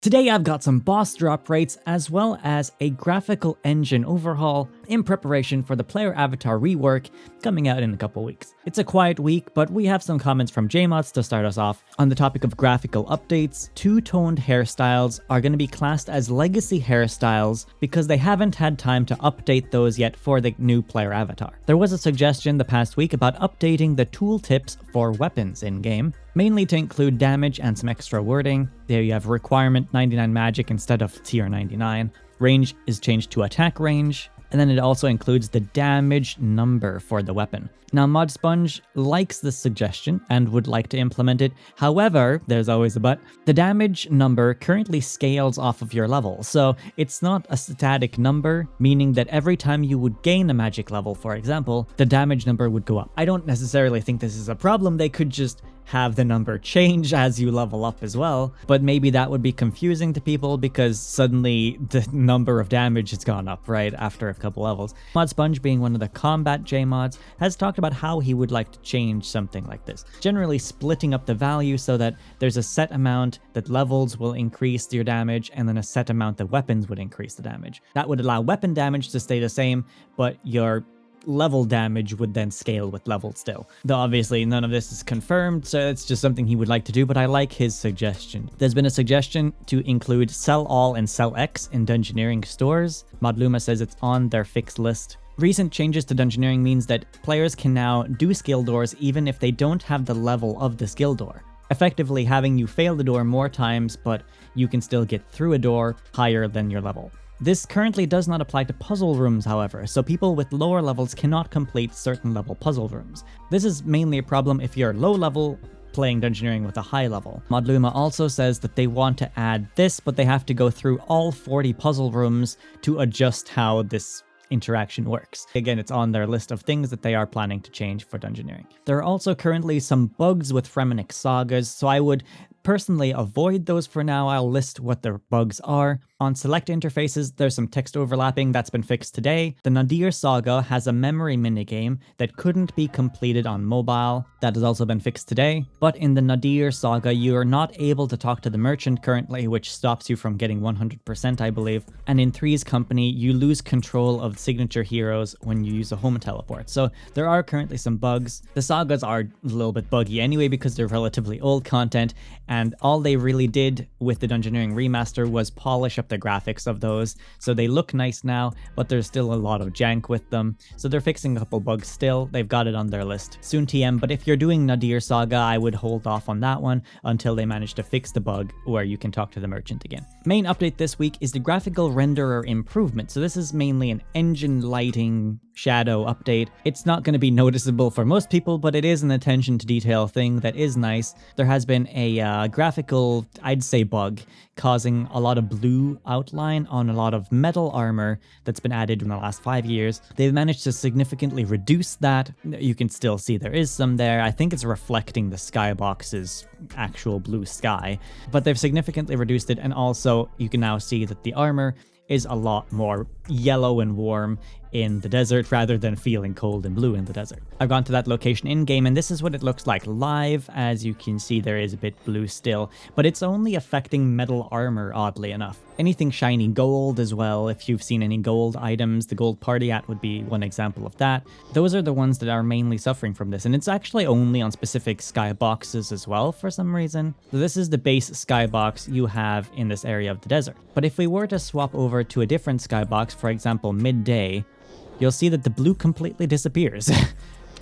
Today I've got some boss drop rates as well as a graphical engine overhaul in preparation for the player avatar rework coming out in a couple weeks. It's a quiet week, but we have some comments from JMods to start us off. On the topic of graphical updates, two-toned hairstyles are going to be classed as legacy hairstyles because they haven't had time to update those yet for the new player avatar. There was a suggestion the past week about updating the tooltips for weapons in-game, mainly to include damage and some extra wording. There you have requirement 99 magic instead of tier 99. Range is changed to attack range, and then it also includes the damage number for the weapon. Now, ModSponge likes this suggestion and would like to implement it. However, there's always a but. The damage number currently scales off of your level, so it's not a static number, meaning that every time you would gain a magic level, for example, the damage number would go up. I don't necessarily think this is a problem. They could just have the number change as you level up as well, but maybe that would be confusing to people because suddenly the number of damage has gone up, right, after a couple levels. ModSponge, being one of the combat JMods, has talked about how he would like to change something like this. Generally splitting up the value so that there's a set amount that levels will increase your damage and then a set amount that weapons would increase the damage. That would allow weapon damage to stay the same, but your level damage would then scale with level still. Though obviously none of this is confirmed, so it's just something he would like to do, but I like his suggestion. There's been a suggestion to include Sell All and Sell X in Dungeoneering stores. Modluma says it's on their fixed list. Recent changes to Dungeoneering means that players can now do skill doors even if they don't have the level of the skill door, effectively having you fail the door more times, but you can still get through a door higher than your level. This currently does not apply to puzzle rooms, however, so people with lower levels cannot complete certain level puzzle rooms. This is mainly a problem if you're low level playing Dungeoneering with a high level. Modluma also says that they want to add this, but they have to go through all 40 puzzle rooms to adjust how this interaction works. Again, it's on their list of things that they are planning to change for Dungeoneering. There are also currently some bugs with Fremennik sagas, so I would personally avoid those for now. I'll list what their bugs are. On select interfaces, there's some text overlapping that's been fixed today. The Nadir saga has a memory minigame that couldn't be completed on mobile. That has also been fixed today. But in the Nadir saga, you are not able to talk to the merchant currently, which stops you from getting 100%, I believe. And in Three's Company, you lose control of signature heroes when you use a home teleport. So there are currently some bugs. The sagas are a little bit buggy anyway because they're relatively old content, and all they really did with the Dungeoneering remaster was polish up the graphics of those, so they look nice now, but there's still a lot of jank with them, so they're fixing a couple bugs still. They've got it on their list. Soon TM, but if you're doing Nadir Saga, I would hold off on that one until they manage to fix the bug where you can talk to the merchant again. Main update this week is the graphical renderer improvement, so this is mainly an engine lighting shadow update. It's not going to be noticeable for most people, but it is an attention to detail thing that is nice. There has been a graphical, I'd say, bug causing a lot of blue outline on a lot of metal armor that's been added in the last 5 years. They've managed to significantly reduce that. You can still see there is some there. I think it's reflecting the skybox's actual blue sky, but they've significantly reduced it, and also you can now see that the armor is a lot more yellow and warm in the desert rather than feeling cold and blue in the desert. I've gone to that location in-game, and this is what it looks like live. As you can see, there is a bit blue still, but it's only affecting metal armor, oddly enough. Anything shiny gold as well, if you've seen any gold items, the gold party hat would be one example of that. Those are the ones that are mainly suffering from this, and it's actually only on specific skyboxes as well for some reason. So this is the base skybox you have in this area of the desert. But if we were to swap over to a different skybox, for example midday, you'll see that the blue completely disappears.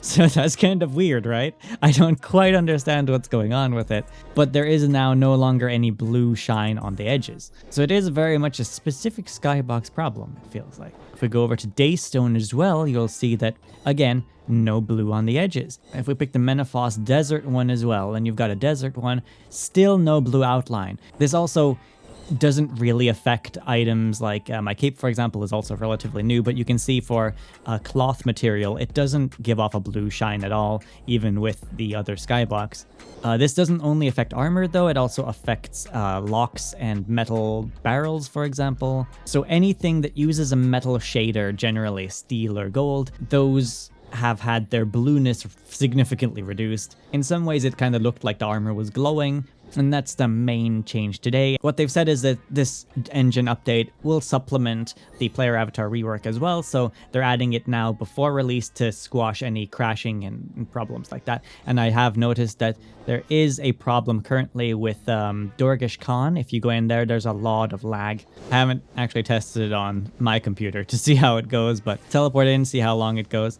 So that's kind of weird, right? I don't quite understand what's going on with it, but there is now no longer any blue shine on the edges. So it is very much a specific skybox problem, it feels like. If we go over to Daystone as well, you'll see that, again, no blue on the edges. If we pick the Menaphos Desert one as well, and you've got a desert one, still no blue outline. This also doesn't really affect items like my cape, for example, is also relatively new, but you can see for cloth material, it doesn't give off a blue shine at all, even with the other skybox. This doesn't only affect armor though, it also affects locks and metal barrels, for example. So anything that uses a metal shader, generally steel or gold, those have had their blueness significantly reduced. In some ways, it kind of looked like the armor was glowing, and that's the main change today. What they've said is that this engine update will supplement the player avatar rework as well, so they're adding it now before release to squash any crashing and problems like that. And I have noticed that there is a problem currently with Dorgish Khan. If you go in there, there's a lot of lag. I haven't actually tested it on my computer to see how it goes, but teleport in, see how long it goes.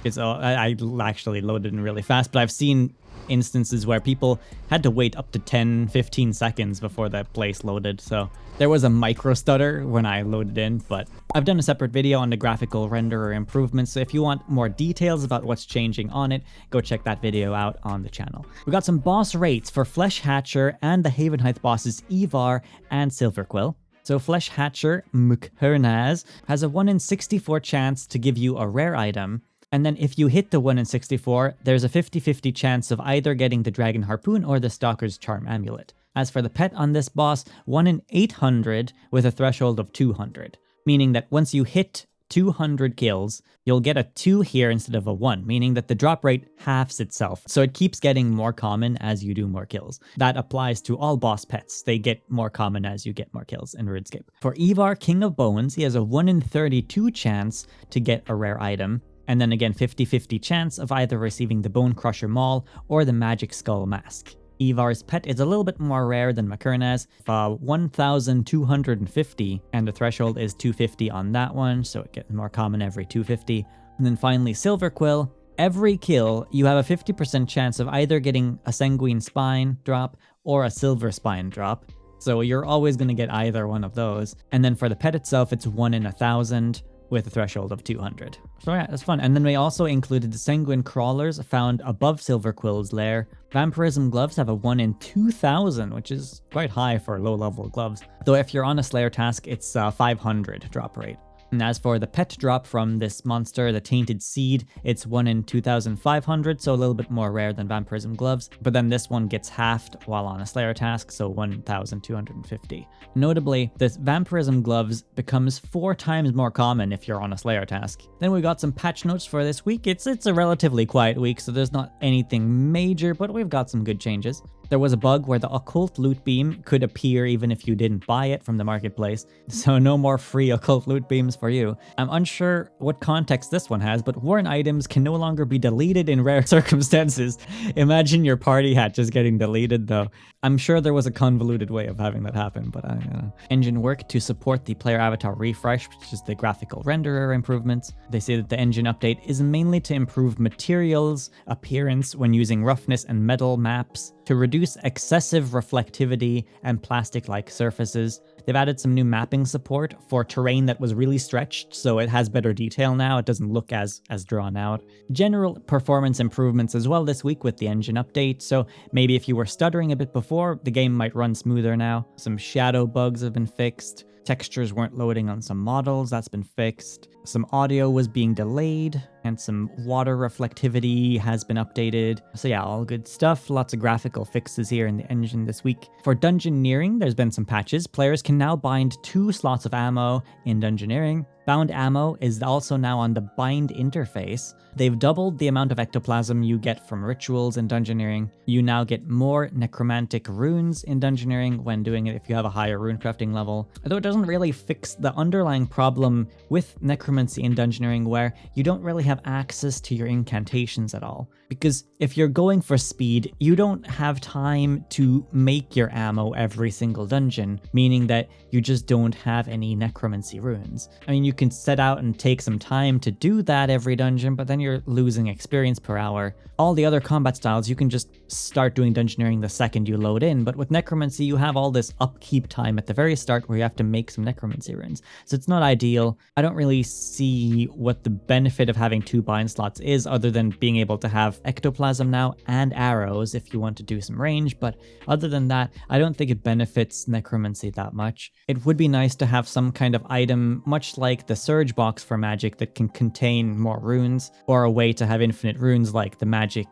I actually loaded in really fast, but I've seen instances where people had to wait up to 10-15 seconds before the place loaded, so there was a micro stutter when I loaded in. But I've done a separate video on the graphical renderer improvements, so if you want more details about what's changing on it, go check that video out on the channel. We got some boss rates for Flesh Hatcher and the Havenheith bosses Ivar and Silverquill. So Flesh Hatcher Mukernaz has a 1 in 64 chance to give you a rare item. And then if you hit the 1 in 64, there's a 50-50 chance of either getting the Dragon Harpoon or the Stalker's Charm Amulet. As for the pet on this boss, 1 in 800 with a threshold of 200. Meaning that once you hit 200 kills, you'll get a 2 here instead of a 1, meaning that the drop rate halves itself. So it keeps getting more common as you do more kills. That applies to all boss pets. They get more common as you get more kills in RuneScape. For Ivar, King of Bones, he has a 1 in 32 chance to get a rare item. And then again, 50-50 chance of either receiving the Bone Crusher Maul or the Magic Skull Mask. Ivar's pet is a little bit more rare than Makurna's, 1,250, and the threshold is 250 on that one, so it gets more common every 250. And then finally, Silverquill. Every kill, you have a 50% chance of either getting a Sanguine Spine drop or a Silver Spine drop. So you're always going to get either one of those. And then for the pet itself, it's 1 in 1,000. With a threshold of 200. So yeah, that's fun. And then we also included the Sanguine Crawlers found above Silverquill's lair. Vampirism gloves have a 1 in 2,000, which is quite high for low-level gloves. Though if you're on a Slayer task, it's 500 drop rate. And as for the pet drop from this monster, the Tainted Seed, it's 1 in 2,500, so a little bit more rare than Vampirism Gloves. But then this one gets halved while on a Slayer task, so 1,250. Notably, this Vampirism Gloves becomes 4 times more common if you're on a Slayer task. Then we got some patch notes for this week. It's a relatively quiet week, so there's not anything major, but we've got some good changes. There was a bug where the Occult Loot Beam could appear even if you didn't buy it from the marketplace, so no more free Occult Loot Beams for you. I'm unsure what context this one has, but worn items can no longer be deleted in rare circumstances. Imagine your party hat just getting deleted though. I'm sure there was a convoluted way of having that happen, but I don't know. Engine work to support the player avatar refresh, which is the graphical renderer improvements. They say that the engine update is mainly to improve materials appearance when using roughness and metal maps, to reduce excessive reflectivity and plastic-like surfaces. They've added some new mapping support for terrain that was really stretched, so it has better detail now. It doesn't look as drawn out. General performance improvements as well this week with the engine update, so maybe if you were stuttering a bit before, the game might run smoother now. Some shadow bugs have been fixed. Textures weren't loading on some models, that's been fixed. Some audio was being delayed, and some water reflectivity has been updated. So yeah, all good stuff. Lots of graphical fixes here in the engine this week. For Dungeoneering, there's been some patches. Players can now bind 2 slots of ammo in Dungeoneering. Bound ammo is also now on the bind interface. They've doubled the amount of ectoplasm you get from rituals in Dungeoneering. You now get more necromantic runes in Dungeoneering when doing it if you have a higher rune crafting level. Although it doesn't really fix the underlying problem with necromancy in Dungeoneering where you don't really have access to your incantations at all. Because if you're going for speed, you don't have time to make your ammo every single dungeon, meaning that you just don't have any necromancy runes. I mean, you can set out and take some time to do that every dungeon, but then you're losing experience per hour. All the other combat styles, you can just start doing Dungeoneering the second you load in, but with necromancy, you have all this upkeep time at the very start where you have to make some necromancy runes. So it's not ideal. I don't really see what the benefit of having 2 bind slots is other than being able to have ectoplasm now and arrows if you want to do some range, but other than that, I don't think it benefits necromancy that much. It would be nice to have some kind of item, much like like the surge box for magic that can contain more runes, or a way to have infinite runes like the magic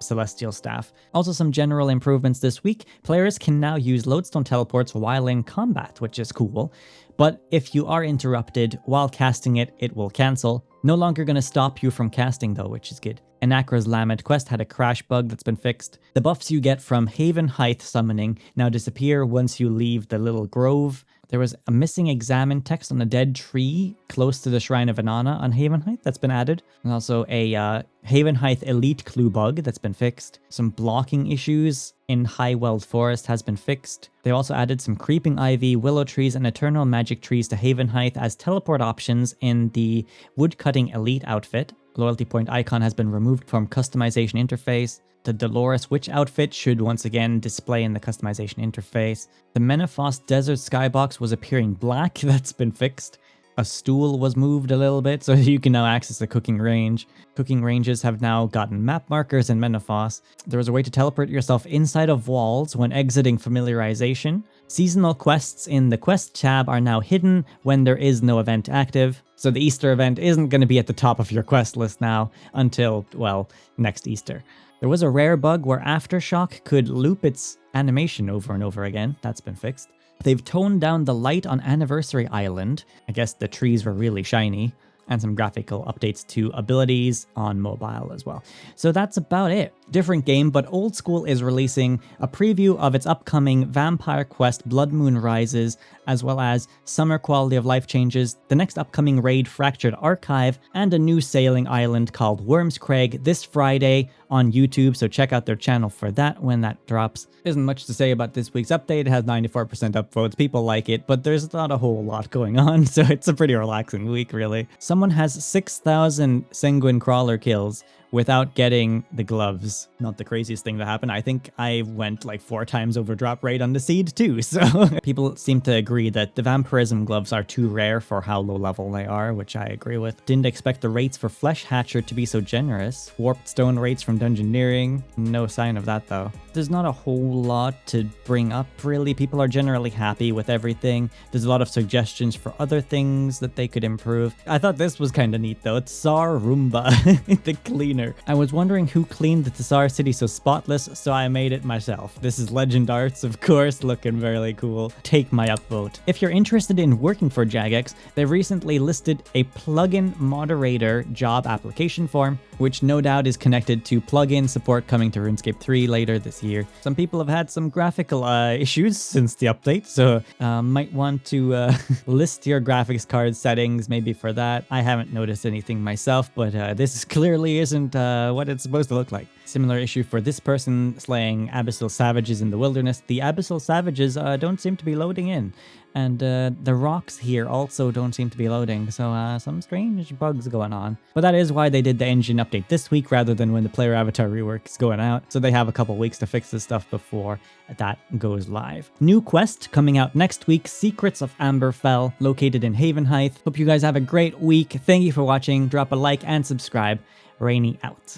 celestial staff. Also some general improvements this week. Players can now use lodestone teleports while in combat, which is cool. But if you are interrupted while casting it, it will cancel. No longer going to stop you from casting though, which is good. Anakra's Lamed quest had a crash bug that's been fixed. The buffs you get from Haven Height summoning now disappear once you leave the little grove. There was a missing examine text on a dead tree close to the Shrine of Inanna on Haven Height that's been added. And also a Haven Height Elite clue bug that's been fixed. Some blocking issues in Highweld Forest has been fixed. They also added some Creeping Ivy, Willow Trees, and Eternal Magic Trees to Haven Height as teleport options in the Woodcutting Elite outfit. Loyalty point icon has been removed from customization interface. The Dolores Witch outfit should once again display in the customization interface. The Menefos Desert Skybox was appearing black, that's been fixed. A stool was moved a little bit so you can now access the cooking range. Cooking ranges have now gotten map markers in Menefos. There was a way to teleport yourself inside of walls when exiting familiarization. Seasonal quests in the quest tab are now hidden when there is no event active. So the Easter event isn't going to be at the top of your quest list now until, well, next Easter. There was a rare bug where Aftershock could loop its animation over and over again. That's been fixed. They've toned down the light on Anniversary Island. I guess the trees were really shiny. And some graphical updates to abilities on mobile as well. So that's about it. Different game, but Old School is releasing a preview of its upcoming Vampire Quest Blood Moon Rises, as well as summer quality of life changes, the next upcoming raid Fractured Archive, and a new sailing island called Worms Crag this Friday on YouTube, so check out their channel for that when that drops. Isn't much to say about this week's update. It has 94% upvotes, people like it, but there's not a whole lot going on, so it's a pretty relaxing week, really. Someone has 6,000 Sanguine Crawler kills without getting the gloves. Not the craziest thing to happen. I think I went like 4 times over drop rate on the seed too, so people seem to agree that the Vampirism gloves are too rare for how low level they are, which I agree with. Didn't expect the rates for Flesh Hatcher to be so generous. Warped Stone rates from Dungeoneering, no sign of that though. There's not a whole lot to bring up really. People are generally happy with everything. There's a lot of suggestions for other things that they could improve. I thought this was kind of neat though. It's Tsar Roomba, the cleaner. I was wondering who cleaned the Tsar city so spotless, so I made it myself. This is Legend Arts, of course, looking really cool. Take my upvote. If you're interested in working for Jagex, they've recently listed a plugin moderator job application form, which no doubt is connected to plugin support coming to RuneScape 3 later this year. Some people have had some graphical issues since the update, so might want to list your graphics card settings maybe for that. I haven't noticed anything myself, but this clearly isn't what it's supposed to look like. Similar issue for this person slaying Abyssal Savages in the wilderness. The Abyssal Savages don't seem to be loading in. And the rocks here also don't seem to be loading, so some strange bugs going on. But that is why they did the engine update this week rather than when the player avatar rework is going out. So they have a couple weeks to fix this stuff before that goes live. New quest coming out next week, Secrets of Amberfell, located in Haven Height. Hope you guys have a great week. Thank you for watching. Drop a like and subscribe. Rainy out.